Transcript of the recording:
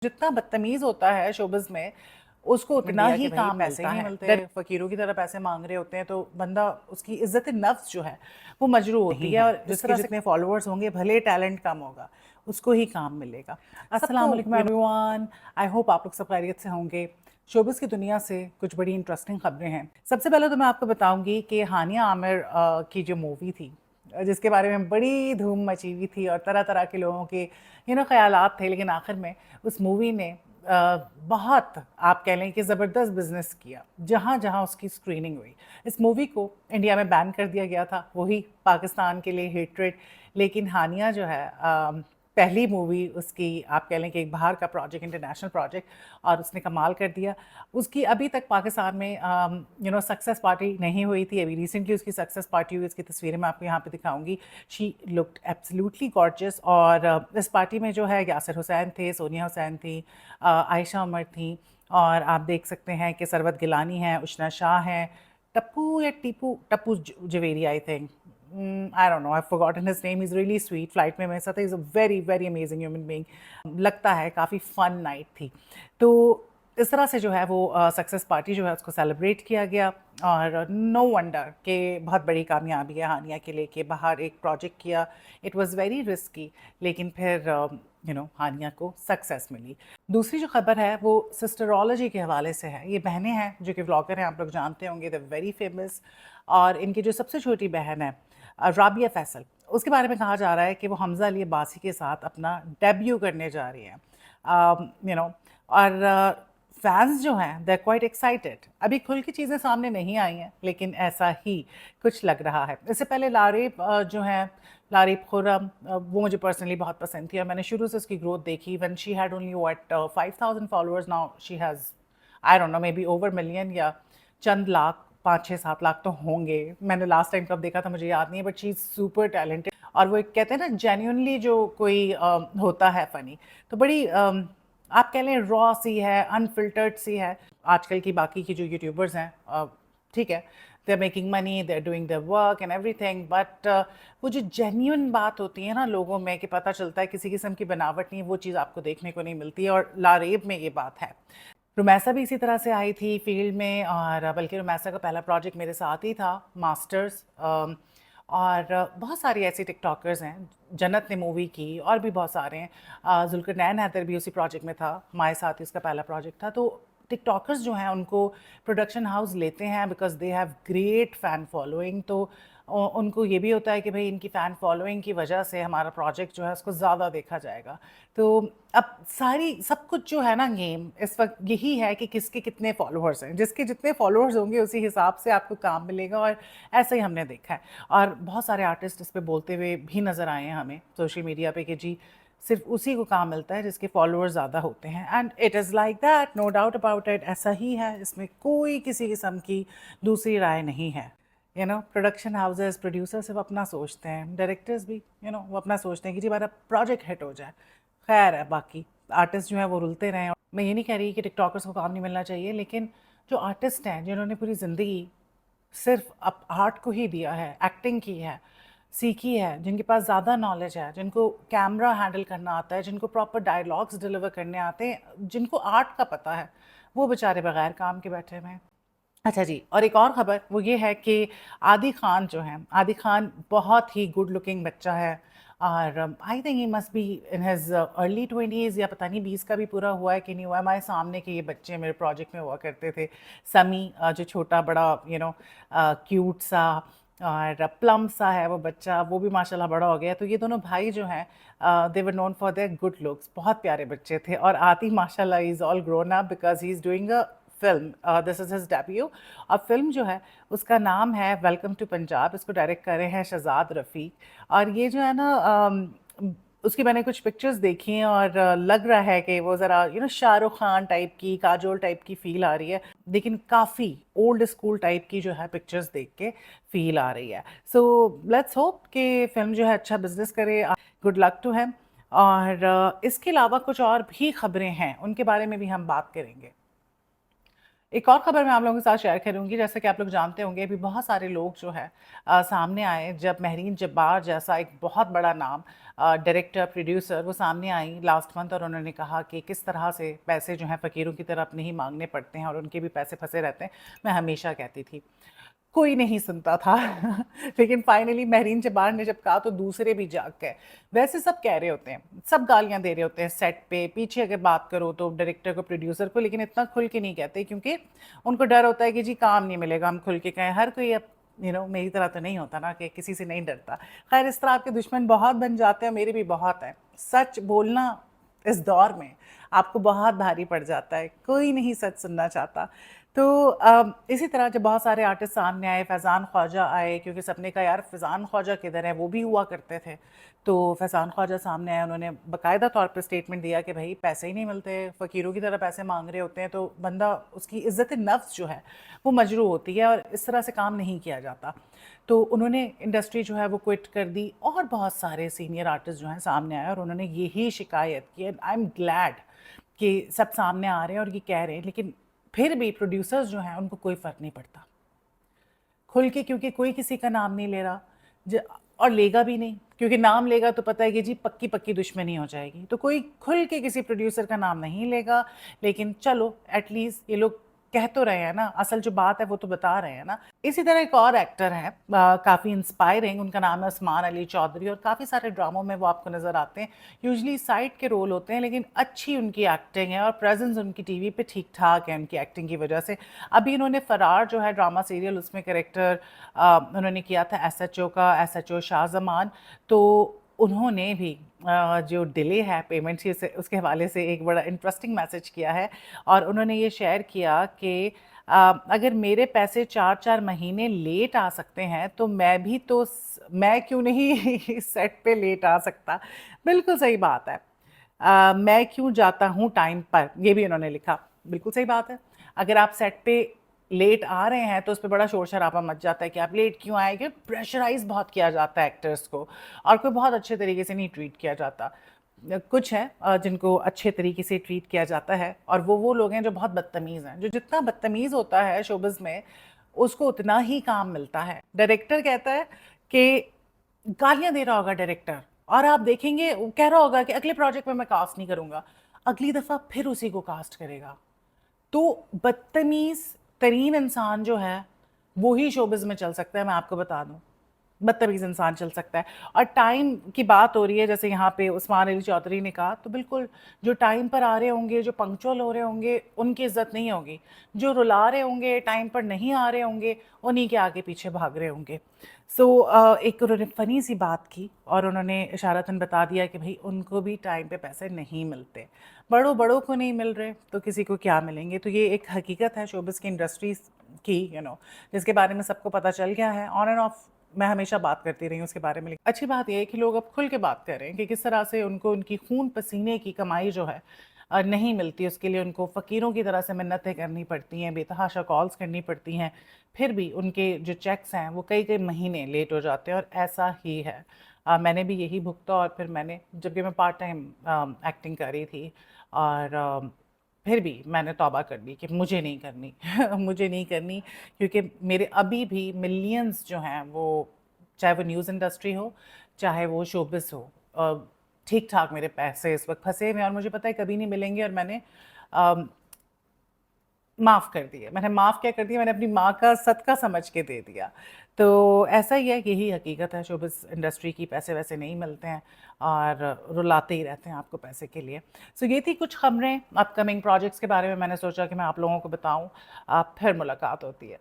जितना बदतमीज होता है शोबिज में, उसको उतना इंडिया ही के भाई काम पैसे मिलता नहीं है। मिलते, फकीरों की तरह पैसे मांग रहे होते हैं तो बंदा, उसकी इज्जत नफ्स जो है वो मजरू होती नहीं है, है और जिस उसके तरह से। जितने फॉलोअर्स होंगे, भले टैलेंट कम होगा, उसको ही काम मिलेगा। अस्सलाम सबको वालेकुम एवरीवन, आई होप आप लोग सब खैरियत से होंगे। शोबिस की दुनिया से कुछ बड़ी इंटरेस्टिंग खबरें हैं। सबसे पहले तो मैं आपको बताऊंगी कि हानिया आमिर की जो मूवी थी, जिसके बारे में बड़ी धूम मची हुई थी और तरह तरह के लोगों के ख्यालात थे, लेकिन आखिर में उस मूवी ने बहुत, आप कह लें कि ज़बरदस्त बिजनेस किया जहाँ जहाँ उसकी स्क्रीनिंग हुई। इस मूवी को इंडिया में बैन कर दिया गया था, वही पाकिस्तान के लिए हेट्रेड। लेकिन हानिया जो है, पहली मूवी उसकी, आप कह लें कि एक बाहर का प्रोजेक्ट, इंटरनेशनल प्रोजेक्ट, और उसने कमाल कर दिया। उसकी अभी तक पाकिस्तान में सक्सेस पार्टी नहीं हुई थी। अभी रिसेंटली उसकी सक्सेस पार्टी हुई, उसकी तस्वीरें मैं आपको यहाँ पे दिखाऊंगी। She looked absolutely gorgeous. और इस पार्टी में जो है यासिर हुसैन थे, सोनिया हुसैन थी, आयशा उमर थी, और आप देख सकते हैं कि सरवत गिलानी है, उशना शाह हैं, टप्पू या Tipu, Tappu Javeri I think, I don't know, I forgotten his name. Is really sweet, flight में मेरे साथ, is a very very amazing human being. लगता है काफ़ी फन नाइट थी। तो इस तरह से जो है वो सक्सेस पार्टी जो है उसको सेलिब्रेट किया गया। और नो वंडर कि बहुत बड़ी कामयाबी है हानिया के लिए कि बाहर एक प्रोजेक्ट किया। इट वाज वेरी रिस्की, लेकिन फिर हानिया को सक्सेस मिली। दूसरी जो खबर है वो सिस्टरोलॉजी के हवाले से है। ये बहनें हैं जो कि व्लॉगर हैं, आप लोग जानते होंगे, द वेरी फेमस। और इनकी जो सबसे छोटी बहन है राबिया फैसल, उसके बारे में कहा जा रहा है कि वो हमज़ा अली अब्बासी के साथ अपना डेब्यू करने जा रही हैं। और फैंस जो हैं दे क्वाइट एक्साइटेड। अभी खुल की चीज़ें सामने नहीं आई हैं, लेकिन ऐसा ही कुछ लग रहा है। इससे पहले लारेब जो हैं, लारेब खुर्रम, वो मुझे पर्सनली बहुत पसंद थी और मैंने शुरू से उसकी ग्रोथ देखी। When she had only what 5000 followers, now she has, I don't no, may be over million, या चंद लाख, 5 6 7 लाख तो होंगे। मैंने लास्ट टाइम कब देखा था मुझे याद नहीं है, but she is super talented. और वो एक कहते हैं ना, जेन्यूनली जो कोई होता है फ़नी, तो बड़ी आप कह लें रॉ सी है, अनफिल्टर्ड सी है। आजकल की बाकी की जो यूट्यूबर्स हैं, ठीक है, they are making money, they are doing their work and everything, but वो जो जेन्यून बात होती है ना लोगों में, कि पता चलता है किसी किस्म की बनावट नहीं, वो चीज़ आपको देखने को नहीं मिलती है, और लारेब में ये बात है। रुमैसा भी इसी तरह से आई थी फील्ड में, और बल्कि रुमैसा का पहला प्रोजेक्ट मेरे साथ ही था, मास्टर्स। और बहुत सारी ऐसी टिकटॉकर्स हैं, जन्नत ने मूवी की, और भी बहुत सारे हैं। जुल्करनैन हैदर भी उसी प्रोजेक्ट में था, माए साथ ही उसका पहला प्रोजेक्ट था। तो टिकटॉकर्स जो हैं उनको प्रोडक्शन हाउस लेते हैं because they have great fan following. तो उनको ये भी होता है कि भाई इनकी फ़ैन फॉलोइंग की वजह से हमारा प्रोजेक्ट जो है उसको ज़्यादा देखा जाएगा। तो अब सारी सब कुछ जो है ना, गेम इस वक्त यही है कि किसके कितने फॉलोअर्स हैं। जिसके जितने फॉलोअर्स होंगे उसी हिसाब से आपको काम मिलेगा, और ऐसा ही हमने देखा है। और बहुत सारे आर्टिस्ट इस पे बोलते हुए भी नज़र आए हैं हमें सोशल मीडिया पे कि जी, सिर्फ उसी को काम मिलता है जिसके फॉलोअर्स ज़्यादा होते हैं। And it is like that, no doubt about it, ऐसा ही है। इसमें कोई किसी किस्म की दूसरी राय नहीं है। प्रोडक्शन हाउसेस, प्रोड्यूसर सिर्फ अपना सोचते हैं, डायरेक्टर्स भी वो अपना सोचते हैं कि जी हमारा प्रोजेक्ट हिट हो जाए। खैर है, बाकी आर्टिस्ट जो हैं वो रुलते रहें। मैं ये नहीं कह रही कि टिकटॉकर्स को काम नहीं मिलना चाहिए, लेकिन जो आर्टिस्ट हैं जिन्होंने पूरी ज़िंदगी सिर्फ अप आर्ट को ही दिया है, एक्टिंग की है, सीखी है, जिनके पास ज़्यादा नॉलेज है, जिनको कैमरा हैंडल करना आता है, जिनको प्रॉपर डायलॉग्स डिलीवर करने आते हैं, जिनको आर्ट का पता है, वो बेचारे बगैर काम के बैठे हुए हैं। अच्छा जी, और एक और ख़बर वो ये है कि आदि खान जो हैं, आदि खान बहुत ही गुड लुकिंग बच्चा है। और I think he must be in his early 20s, या पता नहीं 20 का भी पूरा हुआ है कि नहीं हुआ है। हमारे सामने के ये बच्चे मेरे प्रोजेक्ट में हुआ करते थे। समी जो छोटा बड़ा क्यूट सा और प्लम सा है वो बच्चा, वो भी माशाल्लाह बड़ा हो गया। तो ये दोनों भाई जो हैं, they were known for their good looks, बहुत प्यारे बच्चे थे। और आति माशाल्लाह is all grown up because he is doing a film, this is his debut. और फिल्म जो है उसका नाम है वेलकम टू पंजाब। इसको डायरेक्ट करे हैं शहजाद रफ़ीक। और ये जो है ना, उसकी मैंने कुछ पिक्चर्स देखी हैं, और लग रहा है कि वो ज़रा शाहरुख खान टाइप की, काजोल टाइप की फ़ील आ रही है, लेकिन काफ़ी ओल्ड स्कूल टाइप की जो है पिक्चर्स देख के फ़ील आ रही है। सो लेट्स होप कि फ़िल्म जो है अच्छा बिजनेस करे। Good luck to him. और इसके अलावा कुछ और भी खबरें हैं, उनके बारे में भी हम बात करेंगे। एक और खबर मैं आप लोगों के साथ शेयर करूँगी, जैसा कि आप लोग जानते होंगे अभी बहुत सारे लोग जो है सामने आए जब महरीन जब्बार जैसा एक बहुत बड़ा नाम डायरेक्टर, प्रोड्यूसर वो सामने आई लास्ट मंथ और उन्होंने कहा कि किस तरह से पैसे जो हैं फ़कीरों की तरह अपने ही माँगने पड़ते हैं और उनके भी पैसे फँसे रहते हैं। मैं हमेशा कहती थी, कोई नहीं सुनता था लेकिन फाइनली महरीन जब्बार ने जब कहा तो दूसरे भी जाग गए। वैसे सब कह रहे होते हैं, सब गालियाँ दे रहे होते हैं सेट पे, पीछे अगर बात करो तो डायरेक्टर को, प्रोड्यूसर को, लेकिन इतना खुल के नहीं कहते क्योंकि उनको डर होता है कि जी काम नहीं मिलेगा, हम खुल के कहें। हर कोई अब मेरी तरह तो नहीं होता ना कि किसी से नहीं डरता। खैर इस तरह आपके दुश्मन बहुत बन जाते हैं, मेरे भी बहुत हैं। सच बोलना इस दौर में आपको बहुत भारी पड़ जाता है, कोई नहीं सच सुनना चाहता। तो इसी तरह जब बहुत सारे आर्टिस्ट सामने आए, फैज़ान ख्वाजा आए, क्योंकि सबने कहा यार फैज़ान ख्वाजा किधर है, वो भी हुआ करते थे। तो फैज़ान ख्वाजा सामने आए, उन्होंने बाकायदा तौर पे स्टेटमेंट दिया कि भाई पैसे ही नहीं मिलते, फ़कीरों की तरह पैसे मांग रहे होते हैं तो बंदा, उसकी इज़्ज़त नफ्स जो है वो मजरूह होती है और इस तरह से काम नहीं किया जाता। तो उन्होंने इंडस्ट्री जो है वो क्विट कर दी और बहुत सारे सीनियर आर्टिस्ट जो हैं सामने आए और उन्होंने यही शिकायत की। आई एम ग्लैड कि सब सामने आ रहे हैं और ये कह रहे हैं, लेकिन फिर भी प्रोड्यूसर्स जो हैं उनको कोई फ़र्क नहीं पड़ता खुल के, क्योंकि कोई किसी का नाम नहीं ले रहा और लेगा भी नहीं, क्योंकि नाम लेगा तो पता है कि जी पक्की पक्की दुश्मनी हो जाएगी, तो कोई खुल के किसी प्रोड्यूसर का नाम नहीं लेगा। लेकिन चलो एटलीस्ट ये लोग कह तो रहे हैं ना, असल जो बात है वो तो बता रहे हैं ना। इसी तरह एक और एक्टर हैं काफ़ी इंस्पायरिंग, उनका नाम है उस्मान अली चौधरी और काफ़ी सारे ड्रामों में वो आपको नज़र आते हैं। यूजुअली साइड के रोल होते हैं लेकिन अच्छी उनकी एक्टिंग है और प्रेजेंस उनकी टीवी पे ठीक ठाक है उनकी एक्टिंग की वजह से। अभी इन्होंने फरार जो है ड्रामा सीरियल, उसमें कैरेक्टर उन्होंने किया था एसएचओ का, एसएचओ शाहजमान। तो उन्होंने भी जो डिले है पेमेंट की उसके हवाले से एक बड़ा इंटरेस्टिंग मैसेज किया है और उन्होंने ये शेयर किया कि अगर मेरे पैसे 4-4 महीने लेट आ सकते हैं तो मैं क्यों नहीं सेट पे लेट आ सकता। बिल्कुल सही बात है। मैं क्यों जाता हूँ टाइम पर, ये भी उन्होंने लिखा। बिल्कुल सही बात है। अगर आप सेट पे लेट आ रहे हैं तो उस पे बड़ा शोर-शराबा मच जाता है कि आप लेट क्यों आए, क्योंकि प्रेशराइज़ बहुत किया जाता है एक्टर्स को और कोई बहुत अच्छे तरीके से नहीं ट्रीट किया जाता। कुछ हैं जिनको अच्छे तरीके से ट्रीट किया जाता है और वो लोग हैं जो बहुत बदतमीज़ हैं। जो जितना बदतमीज़ होता है शोबिज़ में, उसको उतना ही काम मिलता है। डायरेक्टर कहता है कि गालियाँ दे रहा होगा डायरेक्टर और आप देखेंगे वो कह रहा होगा कि अगले प्रोजेक्ट में मैं कास्ट नहीं करूँगा। अगली दफ़ा फिर उसी को कास्ट करेगा। तो बदतमीज़ तरीन इंसान जो है, वो ही शोबिज़ में चल सकता है, मैं आपको बता दूँ। बदतमीज़ इंसान चल सकता है और टाइम की बात हो रही है, जैसे यहाँ पे उस्मान अली चौधरी ने कहा, तो बिल्कुल जो टाइम पर आ रहे होंगे, जो पंक्चुअल हो रहे होंगे, उनकी इज़्ज़त नहीं होगी। जो रुला रहे होंगे, टाइम पर नहीं आ रहे होंगे, उन्हीं के आगे पीछे भाग रहे होंगे। सो एक उन्होंने फ़नी सी बात की और उन्होंने इशारतन बता दिया कि भई उनको भी टाइम पे पैसे नहीं मिलते। बड़ों को नहीं मिल रहे, तो किसी को क्या मिलेंगे? तो ये एक हकीकत है शोबिज़ की इंडस्ट्रीज़ की, जिसके बारे में सबको पता चल गया है। ऑन एंड ऑफ मैं हमेशा बात करती रही हूँ उसके बारे में। अच्छी बात ये है कि लोग अब खुल के बात कर रहे हैं कि किस तरह से उनको उनकी खून पसीने की कमाई जो है नहीं मिलती, उसके लिए उनको फ़कीरों की तरह से मिन्नतें करनी पड़ती हैं, बेतहाशा कॉल्स करनी पड़ती हैं, फिर भी उनके जो चेक्स हैं वो कई-कई महीने लेट हो जाते हैं और ऐसा ही है। मैंने भी यही भुगता और फिर मैंने, जबकि मैं पार्ट टाइम एक्टिंग कर रही थी और फिर भी मैंने तौबा कर ली कि मुझे नहीं करनी मुझे नहीं करनी, क्योंकि मेरे अभी भी मिलियंस जो हैं वो, चाहे वो न्यूज़ इंडस्ट्री हो, चाहे वो शोबिज़ हो, ठीक-ठाक मेरे पैसे इस वक़्त फँसे हुए हैं और मुझे पता है कभी नहीं मिलेंगे और मैंने अ, माफ़ कर दिए। मैंने माफ़ क्या कर दिया, मैंने अपनी माँ का सदका समझ के दे दिया। तो ऐसा ही है, यही हकीकत है शोबिज़ इंडस्ट्री की, पैसे-वैसे नहीं मिलते हैं और रुलाते ही रहते हैं आपको पैसे के लिए। सो ये थी कुछ खबरें अपकमिंग प्रोजेक्ट्स के बारे में, मैंने सोचा कि मैं आप लोगों को बताऊँ। फिर मुलाकात होती है।